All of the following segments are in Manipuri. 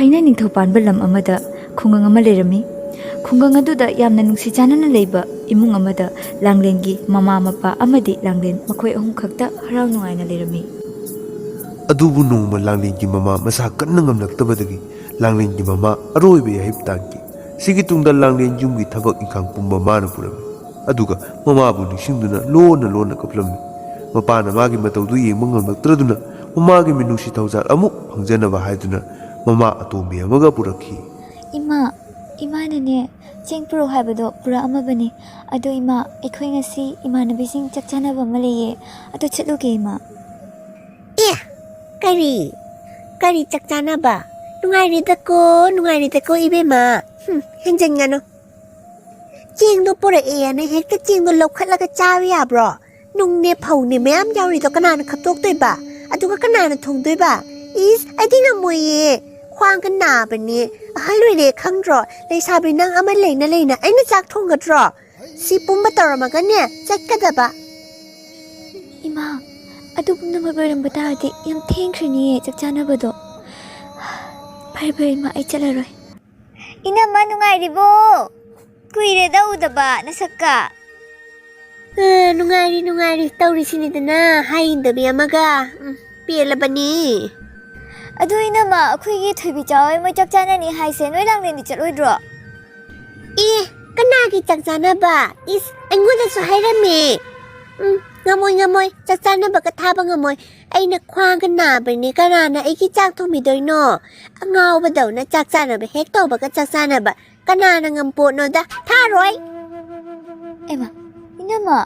Thaina ningthau panba lam amada khungang ama lerami. Khungang aduda yamna nungsi chanana leiba imung amada langlengi mama mapa amadi langlen makhoi ahum khakta harau nungaina lerami. Adubu nongma langlengi mama masa kanna ngamlaktabadagi langlengi mama aroibe yahip tangki sigi tungda langlen yumgi thabak ikhang pumba mana purami aduga mama bu nishingduna lona kaplami mapana magi mataudu yengba ngamlaktraduna mama minusi thaujal amuk phangjanaba haiduna mama atomi amaga purakhi Ima nane cheng puro haibado pura amabani ado ima ekhoi ngasi imanabising chakchanaba malaye ado chatluge ima Kari chakchanaba nungai dako ibema henjang ngano cheng do pura ne hekta cheng do lokhatlaga chawi abro nungne phawne mayam yauri do kanana khaptok toiba aduga kanana thongdoiba is adina moye khwang kana bani halwele khangdro leisabi nang ama leina aina chak thonggadro si pumba taramaga ne chakkadaba ima adu pumna mabaram batadi yam thengkhrini chakchanabado bhai ma ai chalaroi ina ma nungai ribo kuire daudaba nasakka nungai tauri sinidana haindabi amaga pelabani adu ina ma akhuigi thoibi chawai moi chakchanani haise noi langlen chatloidro kanagi chakchanaba is aingoda su hairame ngamoi chakchanaba ka thaba ngamoi aina khwang kana bani kanana aigi chak thomidoino angawba dawna chakchanaba hek tawba ka chakchanaba kanana ngampo no da tharoi ema ina ma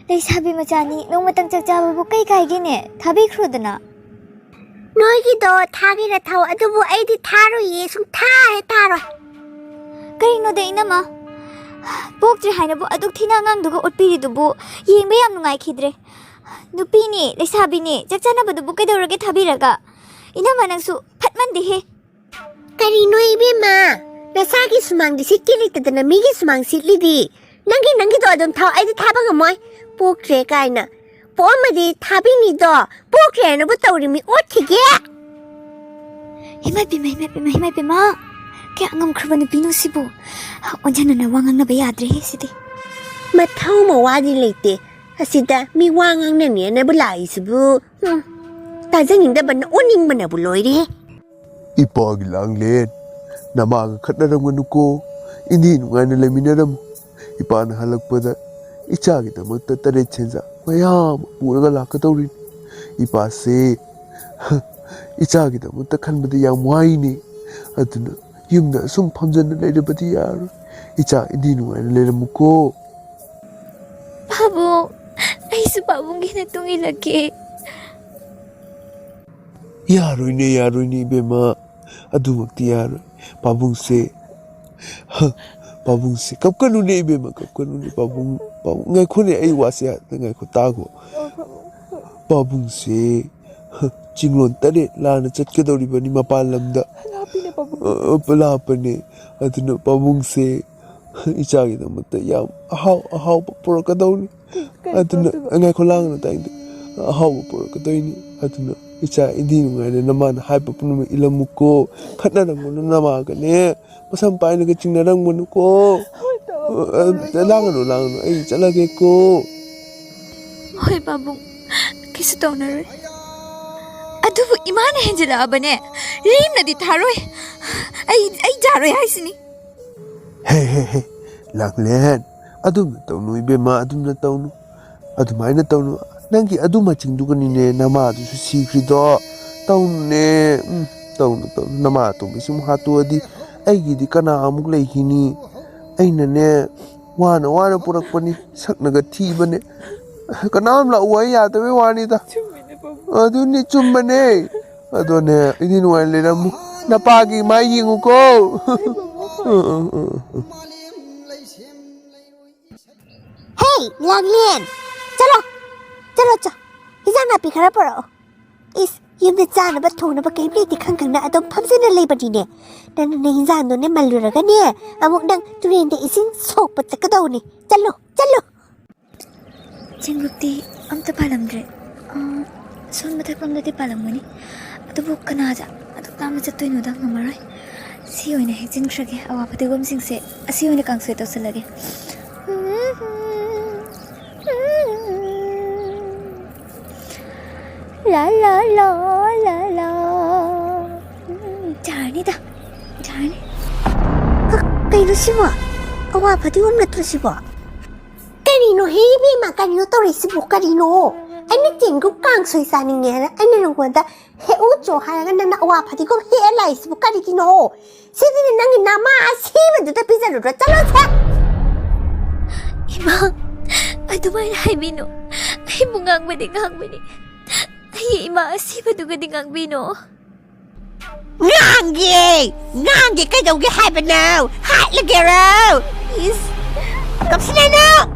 leisabi machani nongmatang chakchaba bu kai gine thabi khrudana noigi do thagira thaw adubu aidi tharoye sum tharoi karino de ina ma pokje hainabu aduk thina ngang dugo otpiri dubu yengbe yam nungai khidre nupini leisabi ni chakchana badu bu kaidorage thabiraga ina ma nangsu phatman de he karino ibe ma nasagi sumang di sikili tadana migi sumang sitlidi nangi do adum thaw aidi thaba ngamoi pokje kaina pomadi thabini do pokje na bu tawrimi othige himai pima kaya ngam khrbanu pino sibu onjana na wangang na bayadre sidi mathau mawadi leite asida mi wangang na ne na bulai sibu ta janging da ban oning mana buloire ipag langlen namaga khatnaram ko indi nungana leminaram ipana halakpada ichagi damakta tare chenza mayam puraga lakatawri ipase ichagi damakta khanbadi yam waini aduna yumna sum phamjana leirabadi yar icha indi nungana leiramuko babu aisu babungi na tungilake yaroine bema adumakti yaroi babungse kapkanu ne bema kapkanu ne babung ngai khone ai wase ngai khotago babungse jinglon tare lana chatkedori bani mapalamda lapane aduna babungse ichagi damata yam ahau porakadawni aduna ngai kholang na tainde ahau porakadawni aduna icha indi ngai namana haipa punuma ilamuko khatnarangono namagane masam painaga chingnarangono langano ai chalage ko hoi babu kisu tonare adubu imana henjela abane rim nadi tharoi ai jaroi haisini he langlen adum tawnu ibema adum na tawnu adumaina tawnu nangi aduma chingduganine nama du sikrido tawne tawnu nama to bisum hatu adi aigidi kana amuk leihini aina ne wana purakpani saknaga thibane kanam la uai yadabe wani da aduni chumbane adone ini nuai leramu napagi mai yinguko hey langlen chalo hijam na pikhara paro is yumda chana ba thona ba kai plate khang na adom phamjana leibadi ne nan ne hijam no ne maluraga ne amuk dang turen de isin sok pa chakadaw ni chalo chingupti amta palamdre ꯁꯣꯟ ꯃꯊꯛꯂꯣꯝꯗꯗꯤ ꯄꯥꯜꯂꯝꯒꯅꯤ ꯑꯗꯨꯕꯨ ꯀꯅꯥꯗ ꯑꯗꯨꯛ ꯂꯥꯞꯅ ꯆꯠꯇꯣꯏꯅꯣꯗ ꯉꯝꯃꯔꯣꯏ ꯁꯤ ꯑꯣꯏꯅ ꯍꯦꯛꯆꯤꯟꯈ꯭ꯔꯒꯦ ꯑꯋꯥ ꯐꯗꯤꯒꯣꯝꯁꯤꯡꯁꯦ ꯑꯁꯤ ꯑꯣꯏꯅ ꯀꯥꯡꯁꯣꯏ ꯇꯧꯁꯜꯂꯒꯦ ला ला ला ला ला 잘하니다 잘하네 Kailan siya? Awa, pati huwag na to siya. Kanino, heavy ma, kanino to resibo, kanino? Ay na tingko kang soy sa ningera, ay na nang kwenta, he ucho, halaga na awa, pati ko he alay sibo, kanino? Sige na nang inama, asiba, doon pizza doon, talo sa! 이마, 아두마일 하이비노, 아이 뭉앙바디 강바디, 아이 이마 아시바두가디 강비노. Ngangi, kailangan happen now. Hot lagero. Is, kapsina no.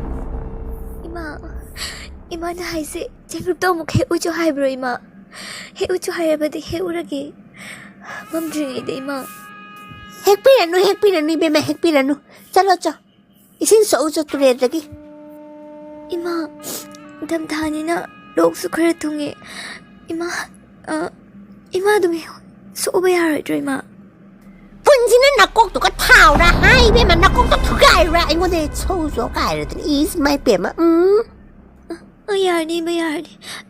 이마 나 하이세, 제급도 뭐 해우죠 하이브로 이마, 해우죠 하이바디 해우라기, 멈추이데 이마. Hekpirano, ibe ma hekpirano. Chalo cho. Isin so ucho tureragi. 이마, 담다니나 록수 그래 통해, 이마 동해. 소바야르죠 이마. Punjina nakok to ka tao ra hai be man nakok to thugai ra ai ngode chozo kai ra is my pema 야니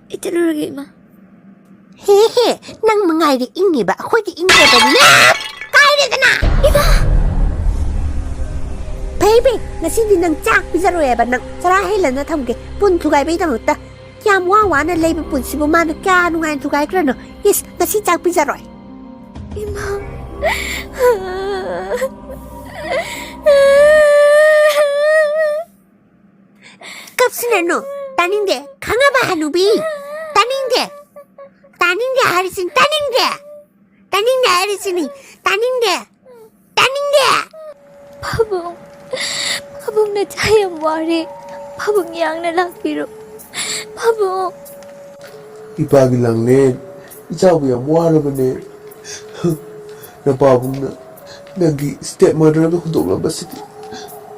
이틀르게 이마. he nang mangai ri ingi ba khoi ti ingi ba na kai re na iba baby ngasi di nang chak pizza ro ba nang sara he la na tham ke pun thugai ba ta ta yam wa na lei ba pun si bo ma na ka nu ngai thugai kra no yes ngasi chak pizza ro 이마. kapsina no taninde khanga ba hanubi taninde harisin taninde harisin taninde 바봉 나 자연 와리 바봉 양나 락비로 바봉 ipagi lang len ichabu yam warabane na babung na nagi stepmother na hundok lang basiti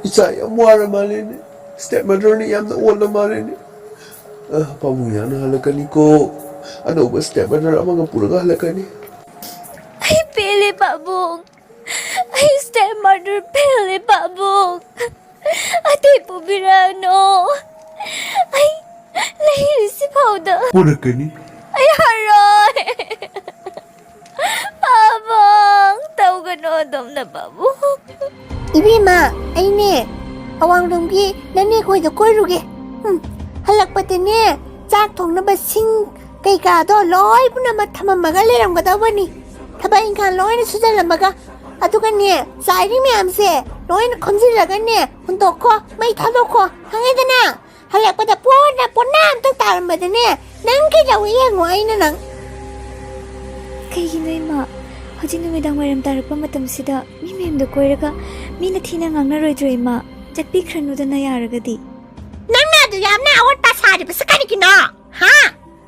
icha yam waramale ne stepmother ni yam na wala male ne babung yan na halakani ko ano ba stepmother ang mga pura halakani ay pili ba봉 ay stepmother pili ba봉 ate pubirano ay lahiri si Pauda pura kani ay haroy 바봉 타오가노 돔나 바봉 Ibima, ay ne, awang rumgi, nani ko'y da ko'y rugi. Halakpati ne, chak thong na ba sing kay ka do, loy po na matamamaga liram ka daw ba ni. Tabayin ka, loy na susalamaga. Ato ka ne, sairi miyamse, loy na konsilaga ne, hundok ko, may talo ko, hangay da na. Halakpata po na, ang taram ba da ne, nang kaya wiyang mo ay na nang. 그이기노 이마 허지 누미당 와이람 따르빠 마tamsida 미 맴도 꼬이라가 미나 티나 강나로이드로 이마 짝비크라누다나 야르가디 Nangna do yam na awat pasari pa sakari kina. Ha?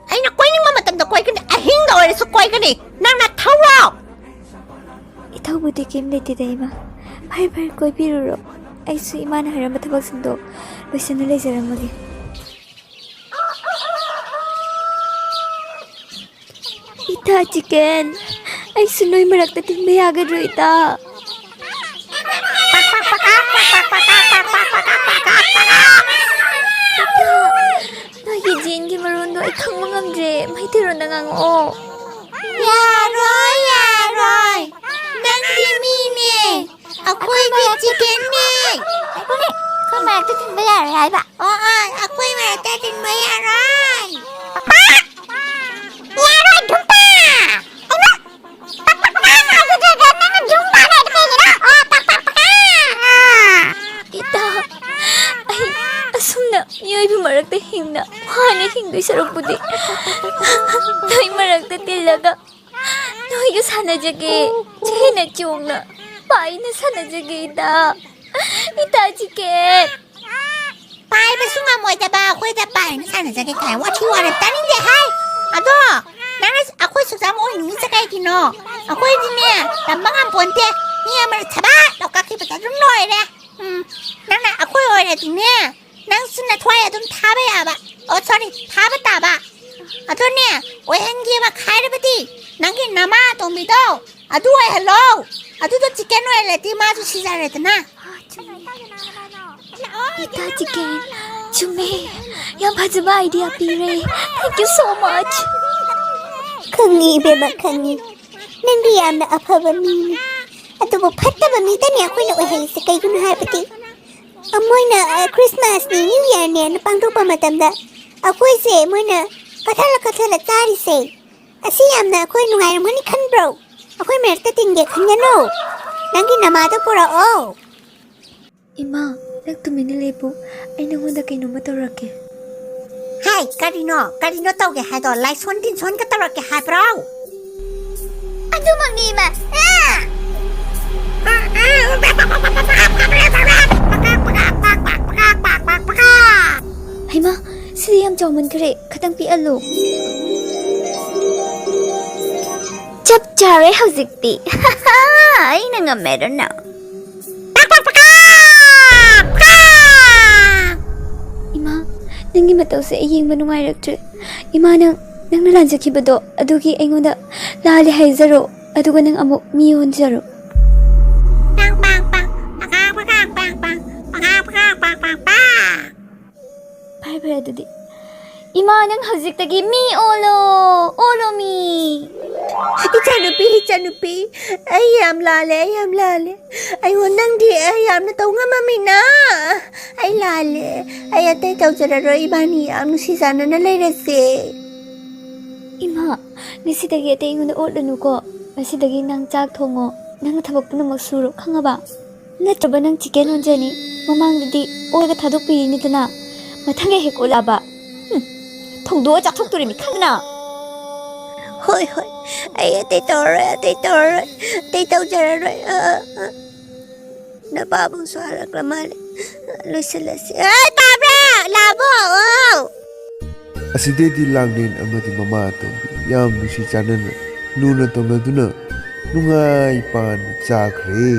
Ay na koy ning mamatam da koy kani ahing da oy so koy kani. Nangna thawa. 이타우부디 게임 레이티다 이마 발발 꼬이비루로 아이수 이마나 하람바 타박신도 로시나 레이저라마게 이타 치킨 아이수 노이 마락다 팅베야가로 이타 나기 지인기 마론도 아이 강망함제 마이테로 나강어 Yaroy. Nang dimini. Ako'y chicken ni. Kung maratatin ba yaroy ba? Oo, ako'y maratatin ba yaroy? Yaroy, dumpa! Ano? 이따 아이 아숨나 여이비 마락다 힘나 화내 힘도 서럽부디 너희 마락다 뛸라가 너희가 사나자게 제나 쫑나 바이나 사나자게 이다 이따 지게 Pai ba sunga mo ita ba ako'y da pai na sana sa kaya what you want tanin de hai. Ado, nanas ako'y susama ko nung sa kay kino. Ako'y din niya, tambangan ponte. Niya marachaba, lokakipata dun loy re. Nana ako'y oy na din niya. Nang sunat waya dun taba ya ba. Oh sorry, taba taba. ꯑꯗꯨꯅꯦ ꯑꯣꯏꯍꯟꯒꯦꯕ ꯈꯥꯏꯔꯕꯗꯤ ꯅꯪꯒꯤ ꯅꯃꯥ ꯑꯇꯣꯝꯕꯤꯗꯣ ꯑꯗꯨ ꯑꯣꯏꯍꯜꯂꯣ ꯑꯗꯨꯗꯣ ꯆꯤꯀꯟ ꯑꯣꯏꯍꯜꯂꯗꯤ ꯃꯥꯁꯨ ꯁꯤꯖꯔꯦꯗꯅ ETA chicken. Chume. Yam fajaba idea pire. Thank you so much. ꯈꯪꯉꯤ ꯏꯕꯦꯝꯃ ꯈꯪꯉꯤ ꯅꯪꯗꯤ ꯌꯥꯝꯅ ꯑꯐꯕ ꯃꯤꯅꯤ ꯑꯗꯨꯕꯨ ꯐꯠꯇꯕ ꯃꯤꯗꯅꯤ ꯑꯩꯈꯣꯏꯅ ꯑꯣꯏꯍꯜꯂꯤꯁꯦ ꯀꯩꯒꯤꯅꯣ ꯍꯥꯏꯕꯗꯤ ꯃꯣꯏꯅ ꯈ꯭ꯔꯤꯁꯃꯥꯁꯅꯤ ꯅ꯭ꯌꯨ ꯏꯌꯔꯅꯦꯅ ꯄꯥꯡꯊꯣꯛꯄ ꯃꯇꯝꯗ ꯑꯩꯈꯣꯏꯁꯦ ꯃꯣꯏꯅ ꯀꯠꯊꯜꯂ ꯆꯥꯔꯤꯁꯦ ꯑꯁꯤ ꯌꯥꯝꯅ ꯑꯩꯈꯣꯏ ꯅꯨꯡꯉꯥꯏꯔꯝꯒꯅꯤ ꯈꯟꯕ꯭ꯔꯣ ꯑꯩꯈꯣꯏ ꯃꯔꯛꯇ ꯇꯤꯟꯒꯦ ꯈꯟꯒꯅꯨ ꯅꯪꯒꯤ ꯅꯃꯥꯗꯣ ꯄꯨꯔꯛꯑꯣ ꯏꯃꯥ ꯅꯪ ꯇꯨꯃꯤꯟꯅ ꯂꯦꯞꯄꯨ ꯑꯩ ꯅꯉꯣꯟꯗ ꯀꯩꯅꯣꯝꯃ ꯇꯧꯔꯛꯀꯦ ꯍꯥꯏ ꯀꯔꯤꯅꯣ ꯇꯧꯒꯦ ꯍꯥꯏꯗꯣ ꯂꯥꯏꯁꯣꯟ ꯇꯤꯟꯁꯣꯟꯒ ꯇꯧꯔꯛꯀꯦ ꯍꯥꯏꯕ꯭ꯔꯣ ꯑꯗꯨꯃꯛꯅꯤ ꯏꯃꯥ. ꯍꯩꯃꯥ ꯁꯤꯗꯤ ꯌꯥꯝ ꯆꯥꯎꯃꯟꯈ꯭ꯔꯦ ꯈꯤꯇꯪ ꯄꯤꯛꯍꯜꯂꯨ. ꯆꯞ ꯆꯥꯔꯦ ꯍꯧꯖꯤꯛꯇꯤ. ꯑꯩꯅ ꯉꯝꯃꯦꯗꯅ. ꯏꯃꯥ ꯅꯪꯒꯤ ꯃꯇꯧꯁꯦ ꯑꯩ ꯌꯦꯡꯕ ꯅꯨꯡꯉꯥꯏꯔꯛꯇ꯭ꯔꯦ. ꯏꯃꯥ ꯅꯪꯅ ꯂꯥꯟꯖꯈꯤꯕꯗꯣ ꯑꯗꯨꯒꯤ ꯑꯩꯉꯣꯟꯗ ꯂꯥꯜꯂꯦ ꯍꯥꯏꯖꯔꯣ ꯑꯗꯨꯒ ꯅꯪ ꯑꯃꯨꯛ ꯃꯤ ꯑꯣꯟꯖꯔꯣ. ꯐꯔꯦ ꯑꯗꯨꯗꯤ ꯏꯃꯥ ꯅꯪ ꯍꯧꯖꯤꯛꯇꯒꯤ ꯃꯤ ꯑꯣꯜꯂꯣ ꯃꯤ. ꯏꯆꯥꯅꯨꯄꯤ ꯑꯩ ꯌꯥꯝ ꯂꯥꯜꯂꯦ ꯅꯪꯗꯤ ꯌꯥꯝꯅ ꯇꯧ ꯉꯝꯃꯝꯃꯤꯅ ꯑꯩ ꯂꯥꯜꯂꯦ ꯑꯩ ꯑꯇꯩ ꯇꯧꯖꯔꯔꯣꯏ ꯏꯕꯥꯅꯤ ꯌꯥꯝ ꯅꯨꯡꯁꯤ ꯆꯥꯟꯅꯅ ꯂꯩꯔꯁꯦ. ꯏꯃꯥ ꯉꯁꯤꯗꯒꯤ ꯑꯇꯩ ꯑꯩꯉꯣꯟꯗ ꯑꯣꯠꯂꯅꯨꯀꯣ. ꯉꯁꯤꯗꯒꯤ ꯅꯪ ꯆꯥꯛ ꯊꯣꯡꯉꯣ ꯅꯪꯅ ꯊꯕꯛ ꯄꯨꯝꯅꯃꯛ ꯁꯨꯔꯣ ꯈꯪꯉꯕ. ꯅꯠꯇ꯭ꯔꯕ ꯅꯪ ꯆꯤꯀꯦꯟ ꯑꯣꯟꯖꯅꯤ. ꯃꯃꯥꯡꯗꯗꯤ ꯑꯣꯜꯒ ꯊꯥꯗꯣꯛꯄꯤꯔꯤꯅꯤꯗꯅ ꯃꯊꯪꯒ ꯍꯦꯛ ꯑꯣꯜꯂꯛꯑꯕ ꯊꯣꯡꯗꯣꯛꯑ ꯆꯥꯊꯣꯛꯇꯣꯔꯤꯃꯤ ꯈꯪꯗꯅ. ꯍꯣꯏ ꯑꯩ ꯑꯇꯩ ꯇꯧꯖꯔꯔꯣꯏ. ꯅꯄꯥꯕꯨꯡꯁꯨ ꯍꯜꯂꯛꯂ ꯃꯥꯜꯂꯦ ꯂꯣꯏꯁꯤꯜꯂꯁꯤ. ꯇꯥꯕ꯭ꯔꯥ ꯂꯥꯛꯑꯕꯣ. ꯑꯁꯤꯗꯩꯗꯤ ꯂꯥꯡꯂꯦꯟ ꯑꯃꯗꯤ ꯃꯃꯥ ꯑꯇꯣꯝꯕꯤ ꯌꯥꯝ ꯅꯨꯡꯁꯤ ꯆꯥꯟꯅꯅ ꯂꯨꯅ ꯇꯧꯅꯗꯨꯅ ꯅꯨꯡꯉꯥꯏ ꯄꯥꯟꯅ ꯆꯥꯈ꯭ꯔꯦ.